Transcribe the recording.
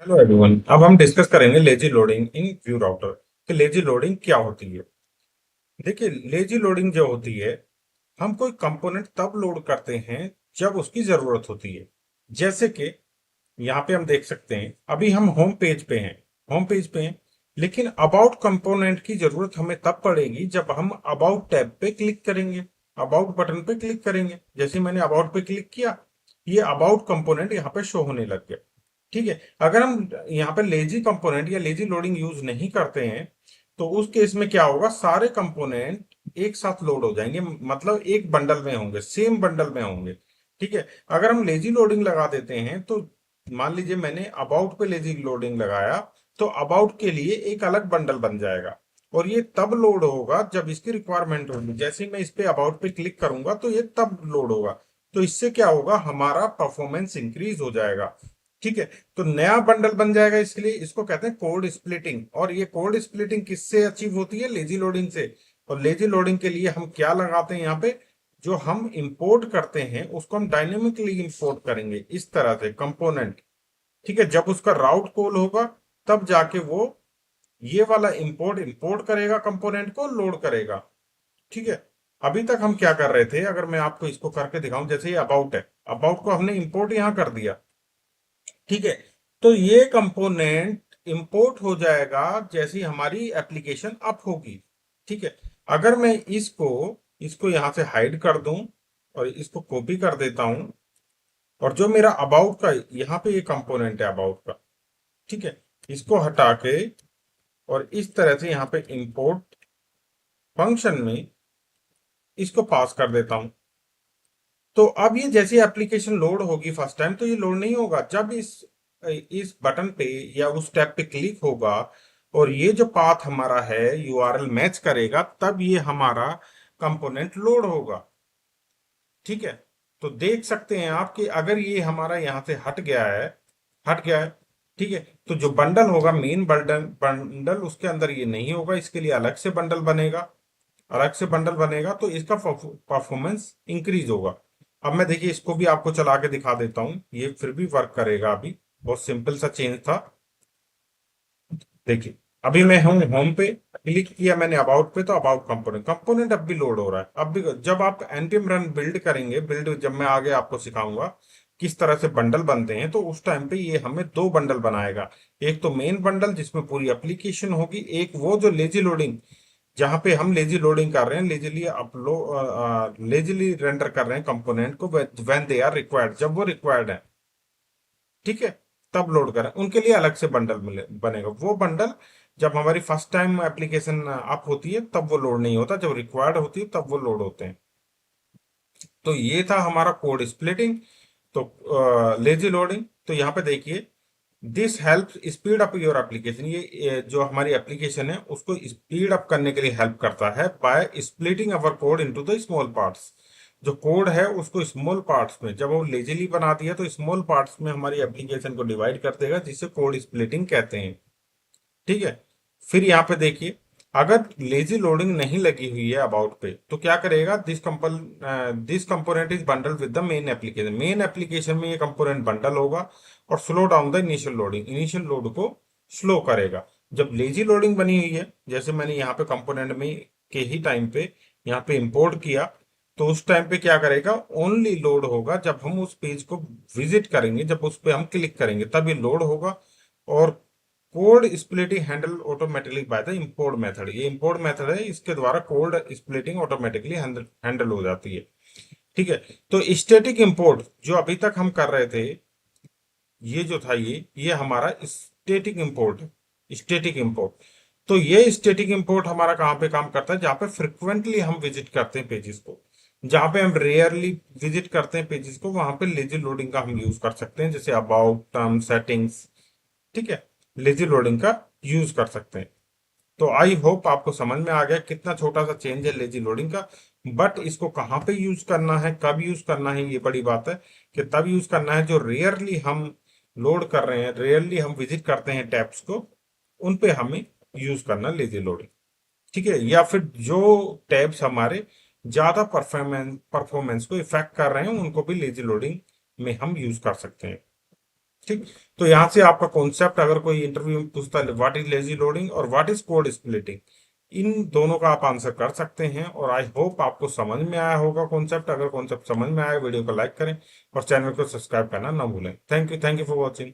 Hello everyone. अब हम discuss करेंगे लेजी लोडिंग इन व्यू राउटर कि लेजी लोडिंग क्या होती है। देखिए, लेजी लोडिंग जो होती है, हम कोई कंपोनेंट तब लोड करते हैं जब उसकी जरूरत होती है। जैसे कि यहाँ पे हम देख सकते हैं, अभी हम होम पेज पे हैं। होम पेज पे हैं, लेकिन अबाउट कंपोनेंट की जरूरत हमें तब पड़ेगी जब हम अबाउट टैब पे क्लिक करेंगे, अबाउट बटन पे क्लिक करेंगे। जैसे मैंने अबाउट पे क्लिक किया, ये अबाउट कंपोनेंट यहाँ पे शो होने लग गया। ठीक है। अगर हम यहाँ पे लेजी कंपोनेंट या लेजी लोडिंग यूज नहीं करते हैं, तो उस केस में क्या होगा, सारे कंपोनेंट एक साथ लोड हो जाएंगे, मतलब एक बंडल में होंगे, सेम बंडल में होंगे। ठीक है। अगर हम लेजी लोडिंग लगा देते हैं, तो मान लीजिए मैंने अबाउट पे लेजी लोडिंग लगाया, तो अबाउट के लिए एक अलग बंडल बन जाएगा, और ये तब लोड होगा जब इसकी रिक्वायरमेंट होगी। जैसे ही मैं इस पे अबाउट पे क्लिक करूंगा, तो ये तब लोड होगा। तो इससे क्या होगा, हमारा परफॉर्मेंस इंक्रीज हो जाएगा। ठीक है। तो नया बंडल बन जाएगा, इसलिए इसको कहते हैं कोड स्प्लिटिंग। और ये कोड स्प्लिटिंग किससे अचीव होती है, लेजी लोडिंग से। और लेजी लोडिंग के लिए हम क्या लगाते हैं यहाँ पे, जो हम इंपोर्ट करते हैं उसको हम डायनेमिकली इंपोर्ट करेंगे इस तरह से कंपोनेंट। ठीक है। जब उसका राउट कॉल होगा, तब जाके वो ये वाला इंपोर्ट इंपोर्ट करेगा, कंपोनेंट को लोड करेगा। ठीक है। अभी तक हम क्या कर रहे थे, अगर मैं आपको इसको करके दिखाऊं, जैसे ये अबाउट है, अबाउट को हमने इंपोर्ट यहां कर दिया। ठीक है। तो ये कंपोनेंट इंपोर्ट हो जाएगा जैसी हमारी एप्लीकेशन अप होगी। ठीक है। अगर मैं इसको इसको यहां से हाइड कर दूं और इसको कॉपी कर देता हूं, और जो मेरा अबाउट का यहाँ पे ये कंपोनेंट है अबाउट का, ठीक है, इसको हटा के और इस तरह से यहाँ पे इंपोर्ट फंक्शन में इसको पास कर देता हूं, तो अब ये जैसे एप्लीकेशन लोड होगी फर्स्ट टाइम, तो ये लोड नहीं होगा। जब इस बटन पे या उस टैब पे क्लिक होगा और ये जो पाथ हमारा है यूआरएल मैच करेगा, तब ये हमारा कंपोनेंट लोड होगा। ठीक है। तो देख सकते हैं आप कि अगर ये हमारा यहाँ से हट गया है। ठीक है। तो जो बंडल होगा, मेन बंडल बंडल उसके अंदर ये नहीं होगा, इसके लिए अलग से बंडल बनेगा। अलग से बंडल बनेगा तो इसका परफॉर्मेंस इंक्रीज होगा। अब मैं देखिए इसको भी आपको चला के दिखा देता हूं, ये फिर भी वर्क करेगा। अभी बहुत सिंपल सा चेंज था। देखिए, अभी मैं हूँ होम पे, क्लिक किया मैंने अबाउट पे, तो अबाउट कंपोनेंट कंपोनेंट अब भी लोड हो रहा है। अब भी जब आप एनपीएम रन बिल्ड करेंगे, बिल्ड जब मैं आगे आपको सिखाऊंगा किस तरह से बंडल बनते हैं, तो उस टाइम पे ये हमें दो बंडल बनाएगा। एक तो मेन बंडल जिसमें पूरी एप्लीकेशन होगी, एक वो जो लेजी लोडिंग, जहां पे हम लेजी लोडिंग कर रहे हैं, लेजिली रेंडर कर रहे हैं कंपोनेंट को, व्हेन दे आर रिक्वायर्ड, जब वो रिक्वायर्ड है। ठीक है। तब लोड करें, उनके लिए अलग से बंडल बनेगा। वो बंडल जब हमारी फर्स्ट टाइम एप्लीकेशन अप होती है तब वो लोड नहीं होता, जब रिक्वायर्ड होती है तब वो लोड होते हैं। तो ये था हमारा कोड स्प्लिटिंग। तो लेजी लोडिंग, तो यहाँ पे देखिए, this help speed up your application. ये जो हमारी एप्लीकेशन है उसको स्पीड अप करने के लिए हेल्प करता है by splitting our code into the small parts. जो कोड है उसको स्मॉल पार्ट्स में, जब वो लेजिली बना दिया तो स्मॉल पार्ट्स में हमारी एप्लीकेशन को डिवाइड कर देगा, जिसे कोड स्प्लिटिंग कहते हैं। ठीक है। फिर यहाँ पे देखिए, अगर लेजी लोडिंग नहीं लगी हुई है अबाउट पे, तो क्या करेगा, this component is bundle with the main application. Main application में ये कंपोनेंट बंडल होगा और slow down the initial loading, initial load को स्लो करेगा। जब लेजी लोडिंग बनी हुई है, जैसे मैंने यहाँ पे कंपोनेंट में के ही टाइम पे यहाँ पे इंपोर्ट किया, तो उस टाइम पे क्या करेगा, ओनली लोड होगा जब हम उस पेज को विजिट करेंगे, जब उस पे हम क्लिक करेंगे तब ये लोड होगा। और code splitting handle automatically by the import method, ये इंपोर्ट मेथड है, इसके द्वारा कोड स्प्लिटिंग ऑटोमेटिकली हैंडल हो जाती है। ठीक है। तो स्टैटिक इंपोर्ट जो अभी तक हम कर रहे थे, ये जो था, ये हमारा स्टैटिक इंपोर्ट है, स्टैटिक इंपोर्ट। तो ये स्टैटिक इंपोर्ट हमारा कहाँ पे काम करता है, जहाँ पे फ्रिक्वेंटली हम विजिट करते हैं पेजेस को। जहाँ पे हम रेयरली विजिट करते हैं पेजेस को, वहां पे लेजी लोडिंग का हम यूज कर सकते हैं, जैसे अबाउट, टर्म, सेटिंग्स। ठीक है। लेजी लोडिंग का यूज कर सकते हैं। तो आई होप आपको समझ में आ गया कितना छोटा सा चेंज है लेजी लोडिंग का। बट इसको कहाँ पे यूज करना है, कब यूज करना है, ये बड़ी बात है। कि तब यूज करना है जो रेयरली हम लोड कर रहे हैं, रेयरली हम विजिट करते हैं टैब्स को, उन पे हमें यूज करना लेजी लोडिंग। ठीक है। या फिर जो टैब्स हमारे ज्यादा परफॉर्मेंस परफॉर्मेंस को इफेक्ट कर रहे हैं, उनको भी लेजी लोडिंग में हम यूज कर सकते हैं। ठीक। तो यहाँ से आपका कॉन्सेप्ट अगर कोई इंटरव्यू में पूछता है व्हाट इज लेजी लोडिंग और व्हाट इज कोड स्प्लिटिंग, इन दोनों का आप आंसर कर सकते हैं। और आई होप आपको समझ में आया होगा कॉन्सेप्ट। अगर कॉन्सेप्ट समझ में आया वीडियो को लाइक करें और चैनल को सब्सक्राइब करना ना भूलें। Thank you for watching.